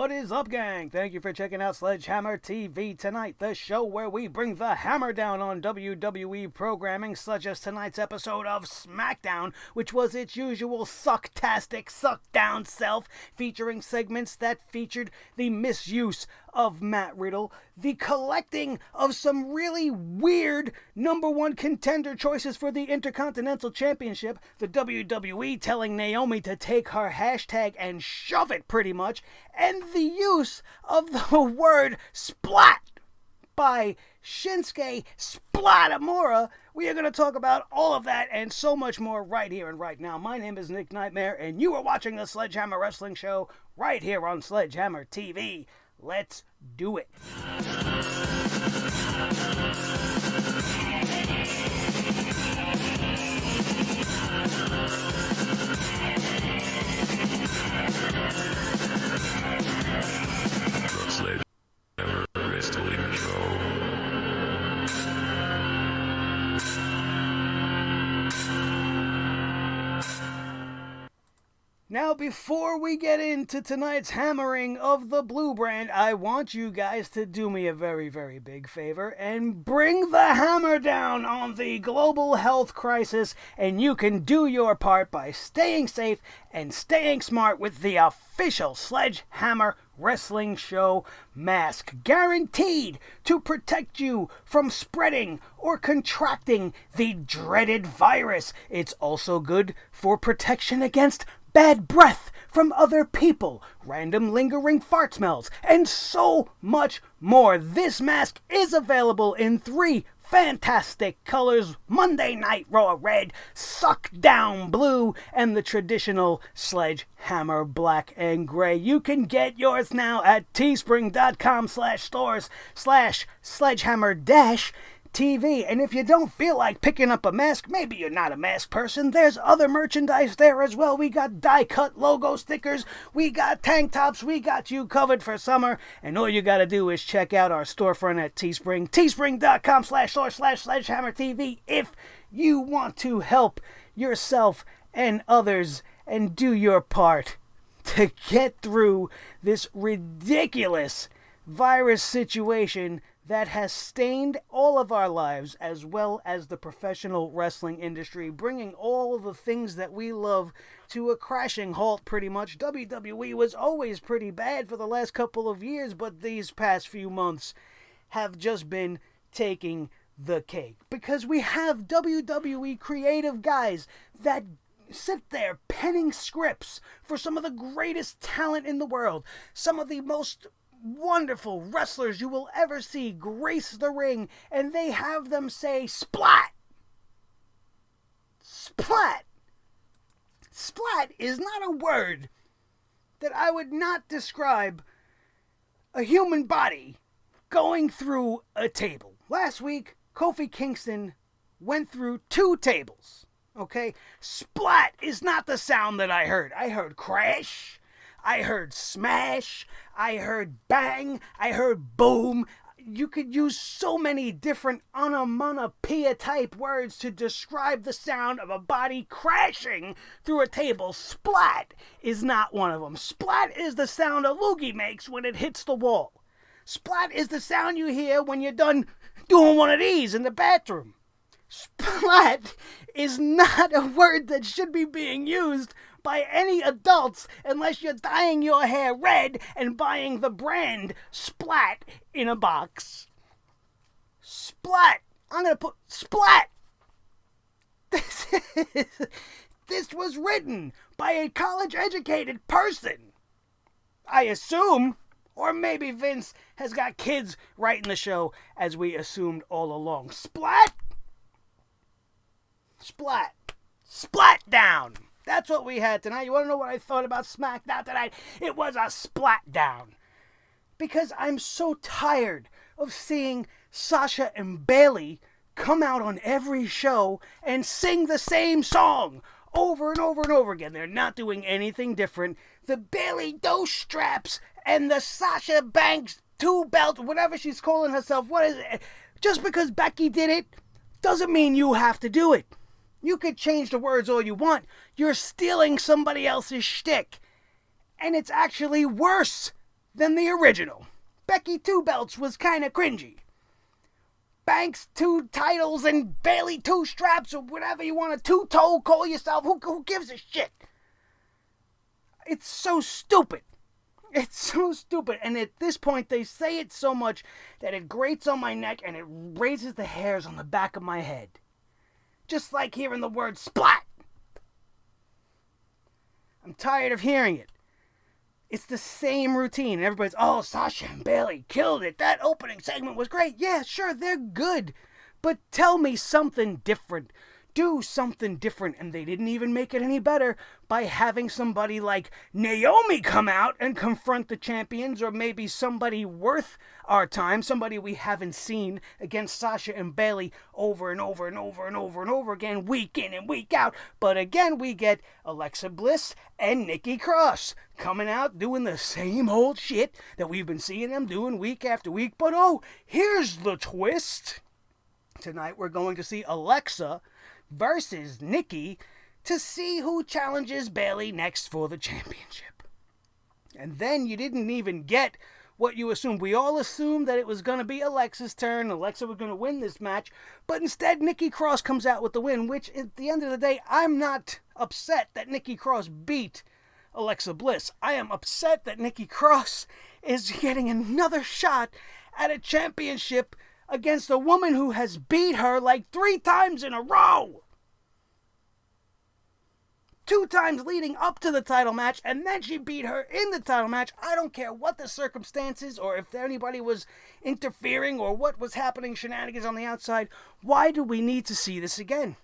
What is up, gang? Thank you for checking out Sledgehammer TV tonight, the show where we bring the hammer down on WWE programming, such as tonight's episode of Smackdown, which was its usual sucktastic, suck-down self, featuring segments that featured the misuse of Matt Riddle, the collecting of some really weird number one contender choices for the Intercontinental Championship, the WWE telling Naomi to take her hashtag and shove it pretty much, and the use of the word splat by Shinsuke Splatamura. We are going to talk about all of that and so much more right here and right now. My name is Nick Nightmare, and you are watching the Sledgehammer Wrestling Show right here on Sledgehammer TV. Let's do it. The Sledgehammer Wrestling Show. Now, before we get into tonight's hammering of the blue brand, I want you guys to do me a very, very big favor and bring the hammer down on the global health crisis, and you can do your part by staying safe and staying smart with the official Sledgehammer Wrestling Show mask, guaranteed to protect you from spreading or contracting the dreaded virus. It's also good for protection against bad breath from other people, random lingering fart smells, and so much more. This mask is available in 3 fantastic colors: Monday Night Raw red, Suck Down blue, and the traditional Sledgehammer black and gray. You can get yours now at teespring.com/stores/sledgehammer-TV. And if you don't feel like picking up a mask, maybe you're not a mask person, there's other merchandise there as well. We got die-cut logo stickers, we got tank tops, we got you covered for summer, and all you gotta do is check out our storefront at Teespring, teespring.com/store/sledgehammer-TV, if you want to help yourself and others and do your part to get through this ridiculous virus situation that has stained all of our lives, as well as the professional wrestling industry, bringing all of the things that we love to a crashing halt pretty much. WWE was always pretty bad for the last couple of years, but these past few months have just been taking the cake, because we have WWE creative guys that sit there penning scripts for some of the greatest talent in the world, some of the most wonderful wrestlers you will ever see grace the ring, and they have them say splat. Splat. Splat is not a word that I would not describe a human body going through a table. Last week, Kofi Kingston went through 2 tables. Okay? Splat is not the sound that I heard. I heard crash, I heard smash, I heard bang, I heard boom. You could use so many different onomatopoeia-type words to describe the sound of a body crashing through a table. Splat is not one of them. Splat is the sound a loogie makes when it hits the wall. Splat is the sound you hear when you're done doing one of these in the bathroom. Splat is not a word that should be being used by any adults unless you're dyeing your hair red and buying the brand Splat in a box. Splat. I'm going to put Splat. This was written by a college-educated person, I assume. Or maybe Vince has got kids writing the show, as we assumed all along. Splat. Splat. Splat down. That's what we had tonight. You want to know what I thought about SmackDown tonight? It was a splat down. Because I'm so tired of seeing Sasha and Bayley come out on every show and sing the same song over and over and over again. They're not doing anything different. The Bayley Dose straps and the Sasha Banks 2 belt, whatever she's calling herself, what is it? Just because Becky did it doesn't mean you have to do it. You could change the words all you want. You're stealing somebody else's shtick. And it's actually worse than the original. Becky 2 belts was kind of cringy. Banks 2 titles and Bayley 2 straps or whatever you want to 2-toe call yourself. Who gives a shit? It's so stupid. It's so stupid. And at this point, they say it so much that it grates on my neck and it raises the hairs on the back of my head. Just like hearing the word splat. I'm tired of hearing it. It's the same routine. Everybody's, oh, Sasha and Bayley killed it. That opening segment was great. Yeah, sure, they're good. But tell me something different. Do something different. And they didn't even make it any better by having somebody like Naomi come out and confront the champions, or maybe somebody worth our time, somebody we haven't seen against Sasha and Bayley over and over and over and over and over again, week in and week out. But again, we get Alexa Bliss and Nikki Cross coming out doing the same old shit that we've been seeing them doing week after week. But oh, here's the twist. Tonight we're going to see Alexa versus Nikki to see who challenges Bayley next for the championship. And then you didn't even get what you assumed. We all assumed that it was going to be Alexa's turn. Alexa was going to win this match. But instead, Nikki Cross comes out with the win, which at the end of the day, I'm not upset that Nikki Cross beat Alexa Bliss. I am upset that Nikki Cross is getting another shot at a championship against a woman who has beat her like 3 times in a row. 2 times leading up to the title match, and then she beat her in the title match. I don't care what the circumstances or if anybody was interfering or what was happening, shenanigans on the outside. Why do we need to see this again?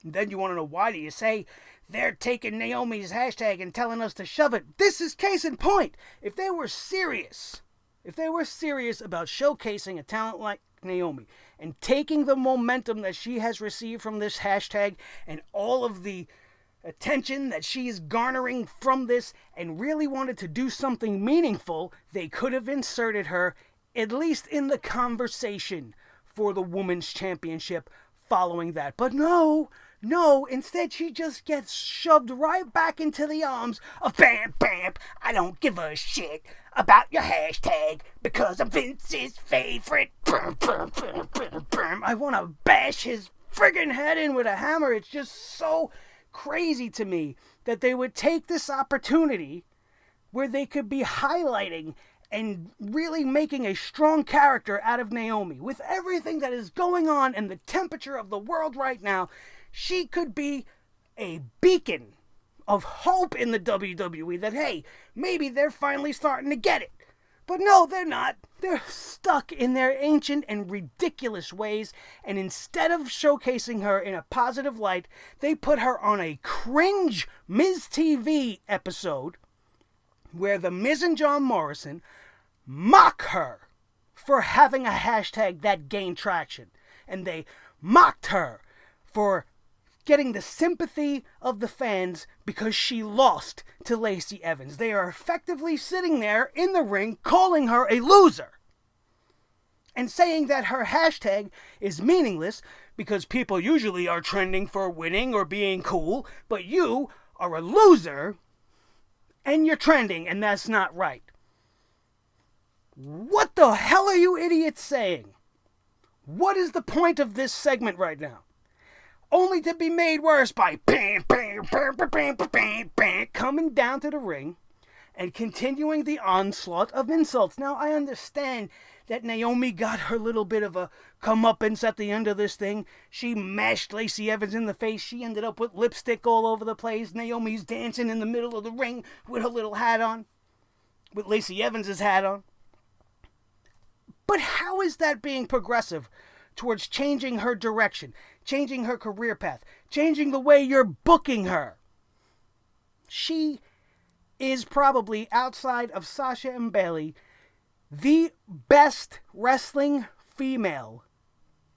And then you want to know why do you say they're taking Naomi's hashtag and telling us to shove it. This is case in point. If they were serious about showcasing a talent like Naomi and taking the momentum that she has received from this hashtag and all of the attention that she is garnering from this and really wanted to do something meaningful, they could have inserted her at least in the conversation for the Women's Championship following that. But no, instead she just gets shoved right back into the arms of Bam Bam. I don't give a shit about your hashtag because I'm Vince's favorite. I want to bash his friggin' head in with a hammer. It's just so crazy to me that they would take this opportunity where they could be highlighting and really making a strong character out of Naomi. With everything that is going on and the temperature of the world right now, she could be a beacon of hope in the WWE that, hey, maybe they're finally starting to get it. But no, they're not. They're stuck in their ancient and ridiculous ways, and instead of showcasing her in a positive light, they put her on a cringe Miz TV episode where The Miz and John Morrison mock her for having a hashtag that gained traction. And they mocked her for getting the sympathy of the fans because she lost to Lacey Evans. They are effectively sitting there in the ring calling her a loser and saying that her hashtag is meaningless because people usually are trending for winning or being cool, but you are a loser and you're trending, and that's not right. What the hell are you idiots saying? What is the point of this segment right now? Only to be made worse by bam, bam, bam, bam, bam, bam, bam, coming down to the ring and continuing the onslaught of insults. Now, I understand that Naomi got her little bit of a comeuppance at the end of this thing. She mashed Lacey Evans in the face. She ended up with lipstick all over the place. Naomi's dancing in the middle of the ring with her little hat on, with Lacey Evans' hat on. But how is that being progressive towards changing her direction, changing her career path, changing the way you're booking her? She is probably, outside of Sasha and Bayley, the best wrestling female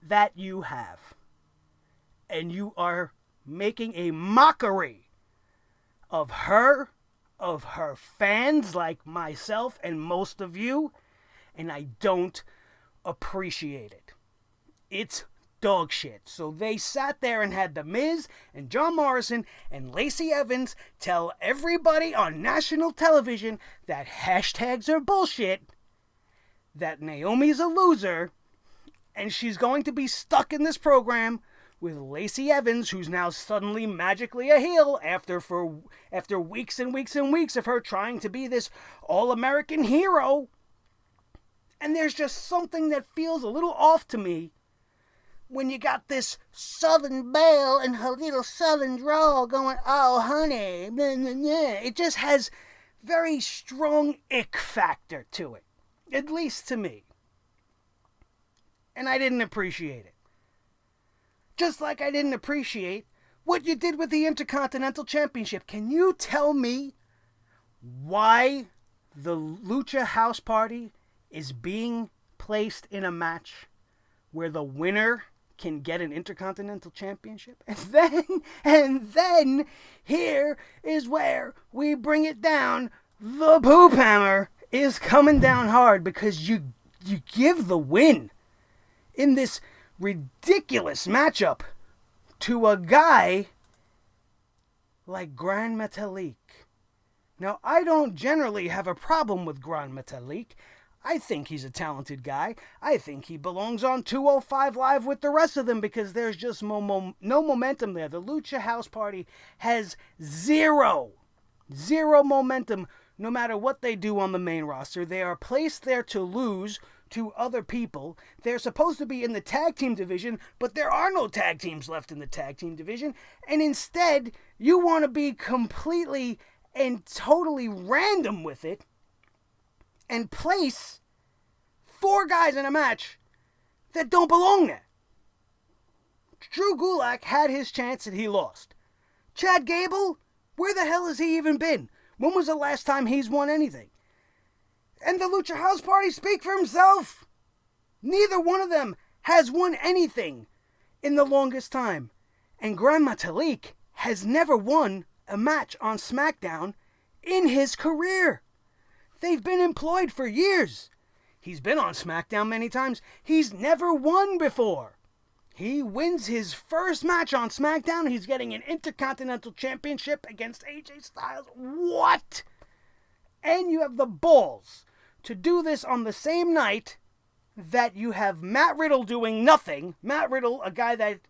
that you have. And you are making a mockery of her fans like myself and most of you, and I don't appreciate it. It's dog shit. So they sat there and had The Miz and John Morrison and Lacey Evans tell everybody on national television that hashtags are bullshit, that Naomi's a loser, and she's going to be stuck in this program with Lacey Evans, who's now suddenly magically a heel after weeks and weeks and weeks of her trying to be this all-American hero. And there's just something that feels a little off to me when you got this Southern belle and her little Southern drawl going, oh, honey, blah, blah, blah. It just has very strong ick factor to it, at least to me. And I didn't appreciate it. Just like I didn't appreciate what you did with the Intercontinental Championship. Can you tell me why the Lucha House Party is being placed in a match where the winner can get an Intercontinental Championship? And then here is where we bring it down. The poop hammer is coming down hard because you give the win in this ridiculous matchup to a guy like Gran Metalik. Now, I don't generally have a problem with Gran Metalik. I think he's a talented guy. I think he belongs on 205 Live with the rest of them because there's just no momentum there. The Lucha House Party has zero momentum no matter what they do on the main roster. They are placed there to lose to other people. They're supposed to be in the tag team division, but there are no tag teams left in the tag team division. And instead, you want to be completely and totally random with it and place 4 guys in a match that don't belong there. Drew Gulak had his chance and he lost. Chad Gable, where the hell has he even been? When was the last time he's won anything? And the Lucha House Party speak for himself. Neither one of them has won anything in the longest time. And Gran Metalik has never won a match on SmackDown in his career. They've been employed for years. He's been on SmackDown many times. He's never won before. He wins his first match on SmackDown. He's getting an Intercontinental Championship against AJ Styles. What? And you have the balls to do this on the same night that you have Matt Riddle doing nothing. Matt Riddle, a guy that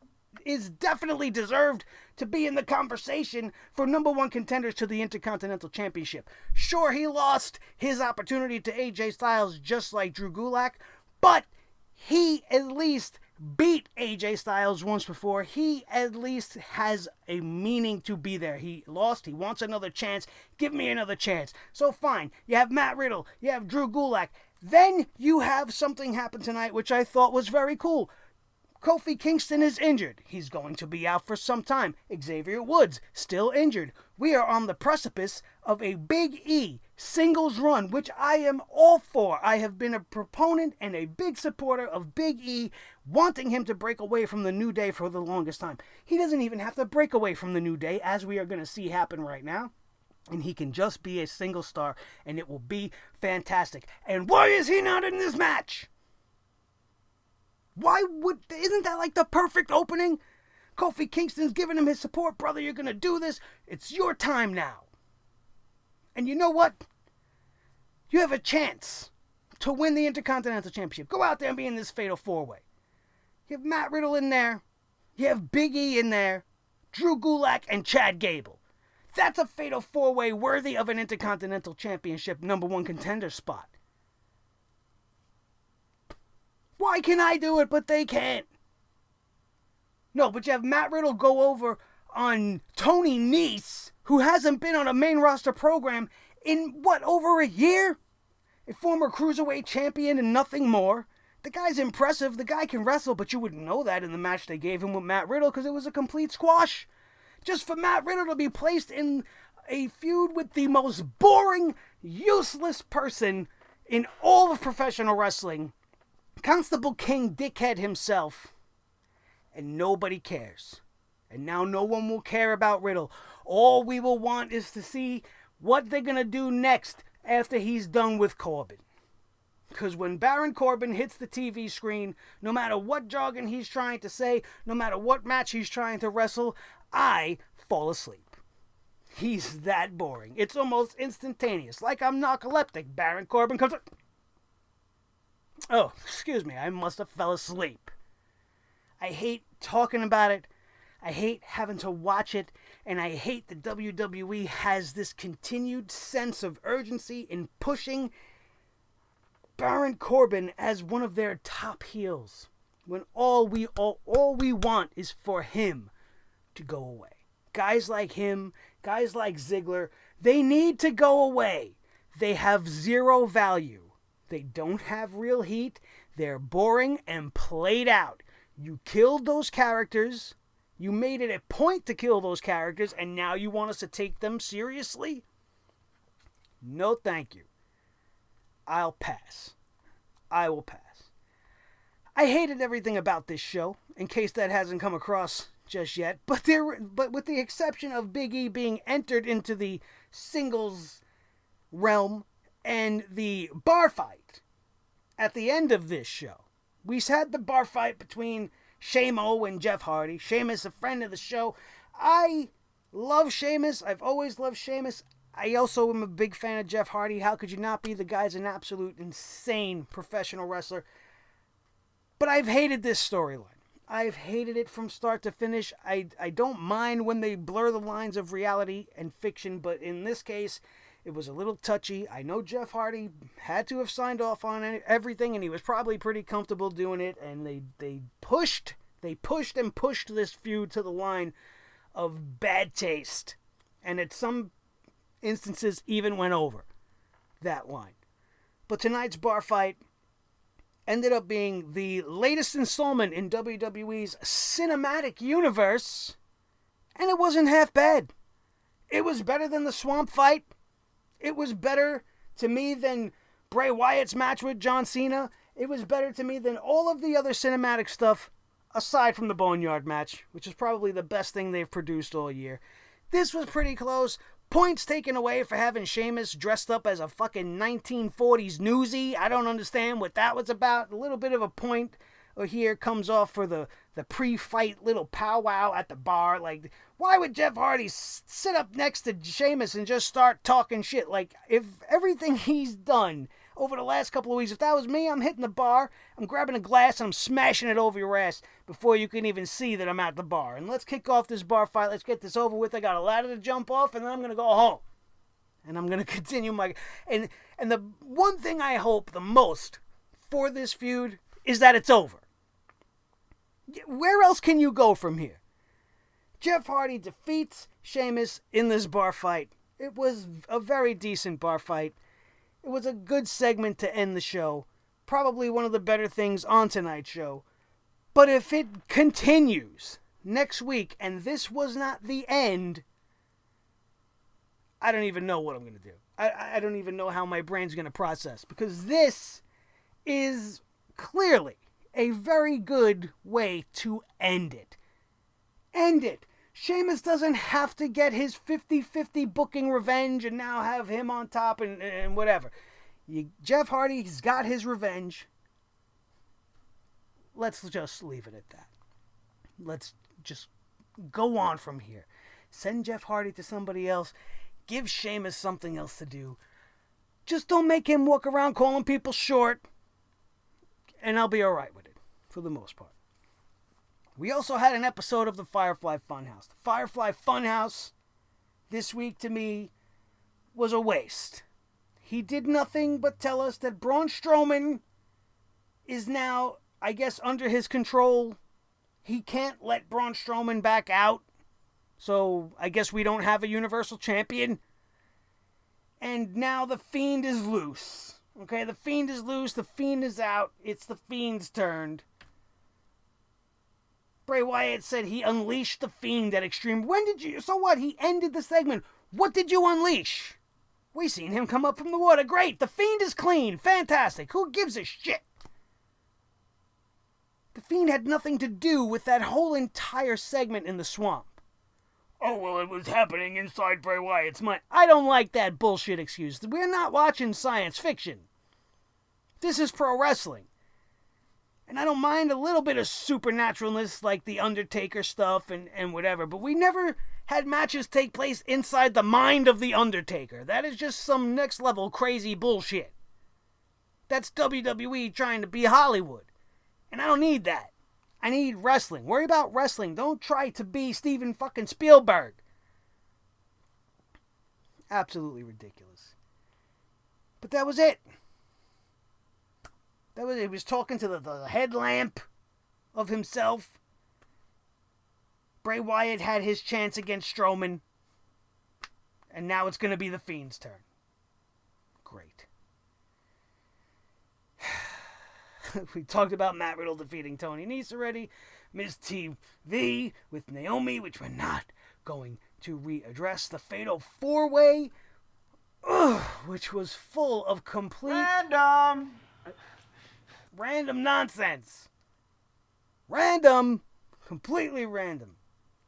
is definitely deserved to be in the conversation for number 1 contenders to the Intercontinental Championship. Sure, he lost his opportunity to AJ Styles just like Drew Gulak, but he at least beat AJ Styles once before. He at least has a meaning to be there. He lost. He wants another chance. Give me another chance. So fine. You have Matt Riddle. You have Drew Gulak. Then you have something happen tonight which I thought was very cool. Kofi Kingston is injured. He's going to be out for some time. Xavier Woods, still injured. We are on the precipice of a Big E singles run, which I am all for. I have been a proponent and a big supporter of Big E, wanting him to break away from the New Day for the longest time. He doesn't even have to break away from the New Day, as we are going to see happen right now. And he can just be a single star, and it will be fantastic. And why is he not in this match? Isn't that like the perfect opening? Kofi Kingston's giving him his support. Brother, you're going to do this. It's your time now. And you know what? You have a chance to win the Intercontinental Championship. Go out there and be in this fatal 4-way. You have Matt Riddle in there. You have Big E in there. Drew Gulak and Chad Gable. That's a fatal 4-way worthy of an Intercontinental Championship number 1 contender spot. Why can I do it, but they can't? No, but you have Matt Riddle go over on Tony Nese, who hasn't been on a main roster program in, over a year? A former Cruiserweight champion and nothing more. The guy's impressive. The guy can wrestle, but you wouldn't know that in the match they gave him with Matt Riddle because it was a complete squash. Just for Matt Riddle to be placed in a feud with the most boring, useless person in all of professional wrestling, Constable King Dickhead himself, and nobody cares. And now no one will care about Riddle. All we will want is to see what they're going to do next after he's done with Corbin. Because when Baron Corbin hits the TV screen, no matter what jargon he's trying to say, no matter what match he's trying to wrestle, I fall asleep. He's that boring. It's almost instantaneous. Like I'm narcoleptic. Baron Corbin comes up. Oh, excuse me. I must have fell asleep. I hate talking about it. I hate having to watch it. And I hate that WWE has this continued sense of urgency in pushing Baron Corbin as one of their top heels, when all we want is for him to go away. Guys like him, guys like Ziggler, they need to go away. They have zero value. They don't have real heat. They're boring and played out. You killed those characters. You made it a point to kill those characters, and now you want us to take them seriously? No, thank you. I'll pass. I will pass. I hated everything about this show, in case that hasn't come across just yet. But with the exception of Big E being entered into the singles realm and the bar fight at the end of this show. We had the bar fight between Shamo and Jeff Hardy. Sheamus, a friend of the show. I love Sheamus. I've always loved Sheamus. I also am a big fan of Jeff Hardy. How could you not be? The guy's an absolute insane professional wrestler. But I've hated this storyline. I've hated it from start to finish. I don't mind when they blur the lines of reality and fiction, but in this case, it was a little touchy. I know Jeff Hardy had to have signed off on everything, and he was probably pretty comfortable doing it, and they pushed this feud to the line of bad taste. And at some instances even went over that line. But tonight's bar fight ended up being the latest installment in WWE's cinematic universe, and it wasn't half bad. It was better than the Swamp fight. It was better to me than Bray Wyatt's match with John Cena. It was better to me than all of the other cinematic stuff aside from the Boneyard match, which is probably the best thing they've produced all year. This was pretty close. Points taken away for having Sheamus dressed up as a fucking 1940s newsie. I don't understand what that was about. A little bit of a point here comes off for the pre-fight little powwow at the bar. Like, why would Jeff Hardy sit up next to Sheamus and just start talking shit? Like, if everything he's done over the last couple of weeks, if that was me, I'm hitting the bar, I'm grabbing a glass, and I'm smashing it over your ass before you can even see that I'm at the bar. And let's kick off this bar fight. Let's get this over with. I got a ladder to jump off, and then I'm going to go home. And I'm going to continue my... And the one thing I hope the most for this feud is that it's over. Where else can you go from here? Jeff Hardy defeats Sheamus in this bar fight. It was a very decent bar fight. It was a good segment to end the show. Probably one of the better things on tonight's show. But if it continues next week and this was not the end, I don't even know what I'm going to do. I don't even know how my brain's going to process. Because this is clearly a very good way to end it. End it. Sheamus doesn't have to get his 50-50 booking revenge and now have him on top and whatever. Jeff Hardy's got his revenge. Let's just leave it at that. Let's just go on from here. Send Jeff Hardy to somebody else. Give Sheamus something else to do. Just don't make him walk around calling people short. And I'll be alright with it, for the most part. We also had an episode of the Firefly Funhouse. The Firefly Funhouse, this week to me, was a waste. He did nothing but tell us that Braun Strowman is now, I guess, under his control. He can't let Braun Strowman back out. So I guess we don't have a Universal Champion. And now the Fiend is loose. Okay, the Fiend is loose. The Fiend is out. It's the Fiend's turn. Bray Wyatt said he unleashed the Fiend at Extreme. When did you... So what? He ended the segment. What did you unleash? We seen him come up from the water. Great. The Fiend is clean. Fantastic. Who gives a shit? The Fiend had nothing to do with that whole entire segment in the swamp. Oh, well, it was happening inside Bray Wyatt's mind. I don't like that bullshit excuse. We're not watching science fiction. This is pro wrestling. And I don't mind a little bit of supernaturalness like the Undertaker stuff and whatever, but we never had matches take place inside the mind of the Undertaker. That is just some next level crazy bullshit. That's WWE trying to be Hollywood. And I don't need that. I need wrestling. Worry about wrestling. Don't try to be Steven fucking Spielberg. Absolutely ridiculous. But that was it. That was it. He was talking to the headlamp of himself. Bray Wyatt had his chance against Strowman. And now it's going to be the Fiend's turn. Great. We talked about Matt Riddle defeating Tony Nese already. Miz TV with Naomi, which we're not going to readdress. The Fatal 4-Way, which was full of complete... Random nonsense. Random. Completely random.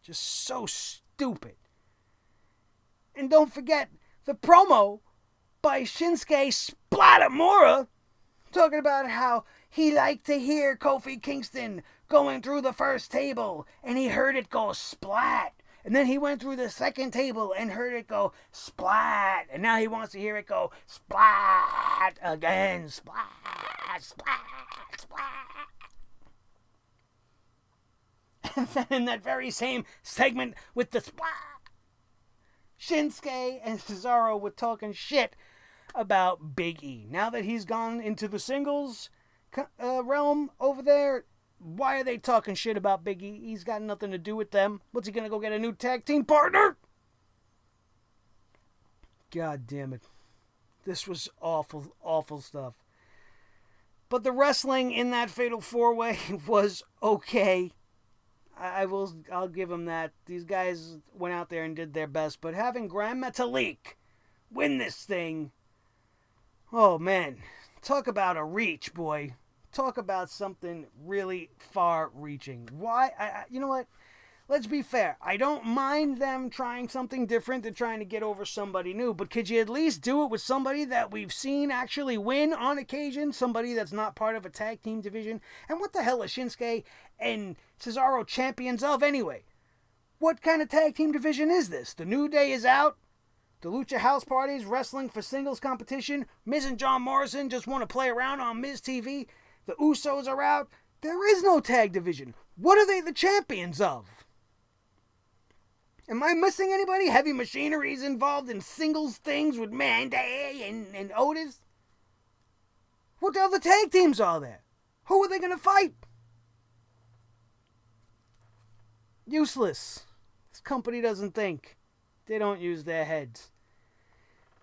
Just so stupid. And don't forget the promo by Shinsuke Splatamura talking about how he liked to hear Kofi Kingston going through the first table and he heard it go splat. And then he went through the second table and heard it go splat. And now he wants to hear it go splat again. Splat, splat, splat. And then in that very same segment with the splat, Shinsuke and Cesaro were talking shit about Big E. Now that he's gone into the singles realm over there, why are they talking shit about Big E? He's got nothing to do with them. What's he going to go get a new tag team partner? God damn it. This was awful, awful stuff. But the wrestling in that Fatal 4-Way was okay. I'll give them that. These guys went out there and did their best. But having Gran Metalik win this thing, oh man, talk about a reach, boy. Talk about something really far-reaching. Why? You know what? Let's be fair. I don't mind them trying something different than trying to get over somebody new, but could you at least do it with somebody that we've seen actually win on occasion? Somebody that's not part of a tag team division? And what the hell is Shinsuke and Cesaro champions of anyway? What kind of tag team division is this? The New Day is out. The Lucha House Party's wrestling for singles competition. Miz and John Morrison just want to play around on Miz TV. The Usos are out. There is no tag division. What are they the champions of? Am I missing anybody? Heavy Machinery's involved in singles things with Mandy and Otis? What other tag teams are there? Who are they going to fight? Useless. This company doesn't think. They don't use their heads.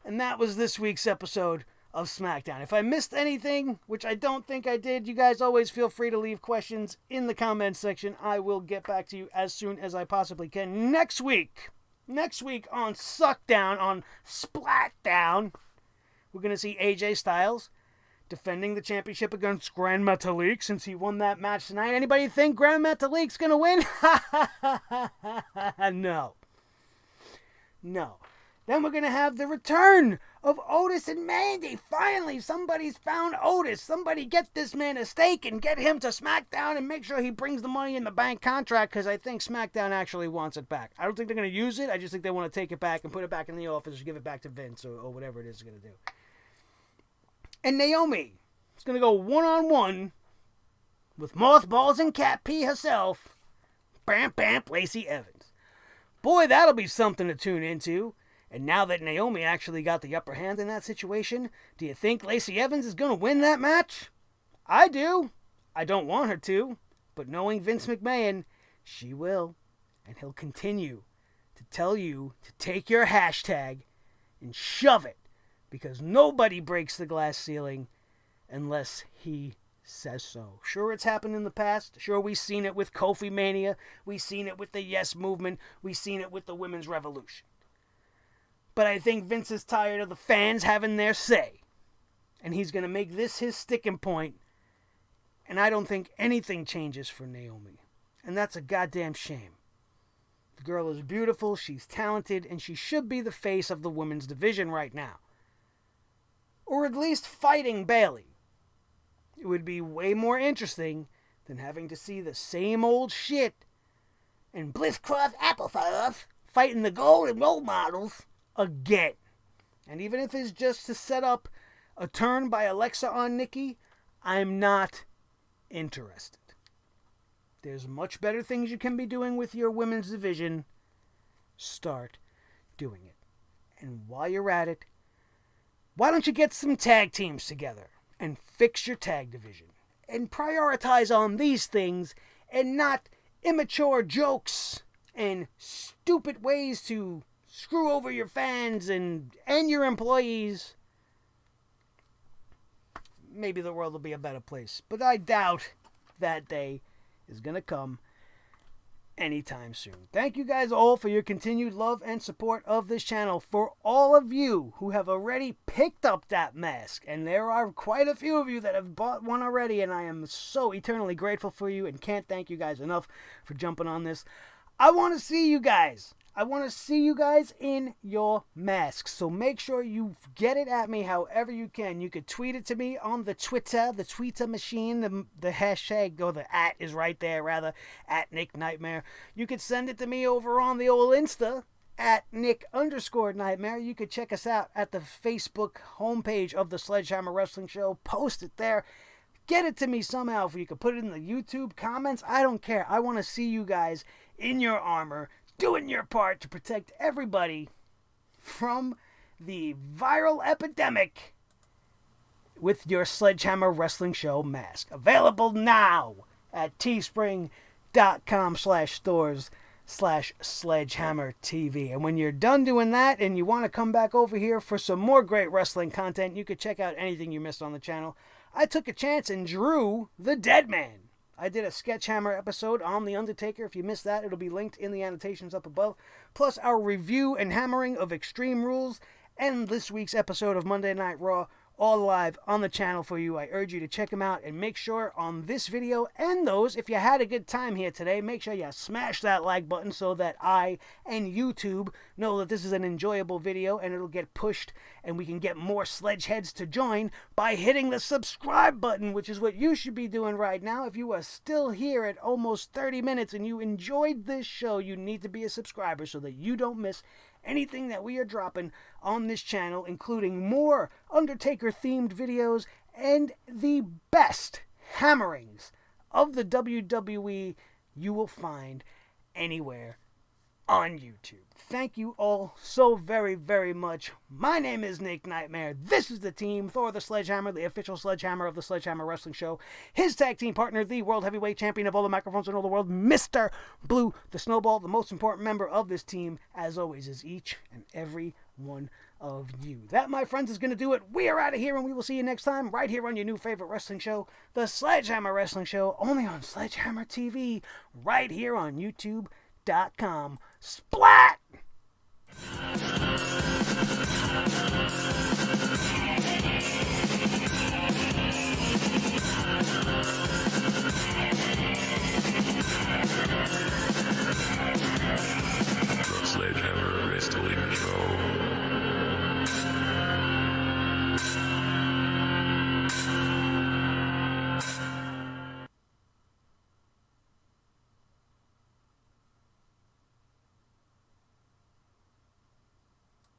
And that was this week's episode of Smackdown. If I missed anything, which I don't think I did, you guys always feel free to leave questions in the comments section. I will get back to you as soon as I possibly can. Next week on Suckdown, on Splatdown, we're going to see AJ Styles defending the championship against Gran Metalik since he won that match tonight. Anybody think Gran Metalik's going to win? No. Then we're going to have the return of Otis and Mandy. Finally, somebody's found Otis. Somebody get this man a steak and get him to SmackDown and make sure he brings the Money in the Bank contract because I think SmackDown actually wants it back. I don't think they're going to use it. I just think they want to take it back and put it back in the office or give it back to Vince or whatever it is they're going to do. And Naomi is going to go one-on-one with Mothballs and Cat P herself, Bam Bam Lacey Evans. Boy, that'll be something to tune into. And now that Naomi actually got the upper hand in that situation, do you think Lacey Evans is going to win that match? I do. I don't want her to, but knowing Vince McMahon, she will. And he'll continue to tell you to take your hashtag and shove it, because nobody breaks the glass ceiling unless he says so. Sure, it's happened in the past. Sure, we've seen it with Kofi Mania. We've seen it with the Yes Movement. We've seen it with the Women's Revolution. But I think Vince is tired of the fans having their say. And he's going to make this his sticking point. And I don't think anything changes for Naomi. And that's a goddamn shame. The girl is beautiful, she's talented, and she should be the face of the women's division right now. Or at least fighting Bayley. It would be way more interesting than having to see the same old shit and Blitzcroft Applesauce fighting the golden role models again. And even if it's just to set up a turn by Alexa on Nikki, I'm not interested. There's much better things you can be doing with your women's division. Start doing it. And while you're at it, why don't you get some tag teams together and fix your tag division and prioritize on these things and not immature jokes and stupid ways to screw over your fans and your employees. Maybe the world will be a better place, but I doubt that day is going to come anytime soon. Thank you guys all for your continued love and support of this channel. For all of you who have already picked up that mask, and there are quite a few of you that have bought one already, and I am so eternally grateful for you and can't thank you guys enough for jumping on this. I want to see you guys. I want to see you guys in your masks. So make sure you get it at me however you can. You could tweet it to me on the Twitter machine. The hashtag, or the @ is right there, rather, @NickNightmare. You could send it to me over on the old Insta, @Nick_Nightmare. You could check us out at the Facebook homepage of the Sledgehammer Wrestling Show. Post it there. Get it to me somehow. If you could put it in the YouTube comments, I don't care. I want to see you guys in your armor, doing your part to protect everybody from the viral epidemic with your Sledgehammer Wrestling Show mask. Available now at teespring.com/stores/SledgehammerTV. And when you're done doing that and you want to come back over here for some more great wrestling content, you could check out anything you missed on the channel. I took a chance and drew the Dead Man. I did a Sketchhammer episode on The Undertaker. If you missed that, it'll be linked in the annotations up above. Plus our review and hammering of Extreme Rules and this week's episode of Monday Night Raw, all live on the channel for you. I urge you to check them out, and make sure on this video and those, if you had a good time here today, make sure you smash that like button so that I and YouTube know that this is an enjoyable video, and it'll get pushed and we can get more Sledgeheads to join by hitting the subscribe button, which is what you should be doing right now. If you are still here at almost 30 minutes and you enjoyed this show, you need to be a subscriber so that you don't miss anything that we are dropping on this channel, including more Undertaker-themed videos and the best hammerings of the WWE you will find anywhere on YouTube. Thank you all so very, very much. My name is Nick Nightmare. This is the team, Thor the Sledgehammer, the official Sledgehammer of the Sledgehammer Wrestling Show. His tag team partner, the World Heavyweight Champion of all the microphones in all the world, Mr. Blue the Snowball. The most important member of this team, as always, is each and every one of you. That, my friends, is going to do it. We are out of here, and we will see you next time right here on your new favorite wrestling show, the Sledgehammer Wrestling Show, only on Sledgehammer TV, right here on YouTube.com. Splat!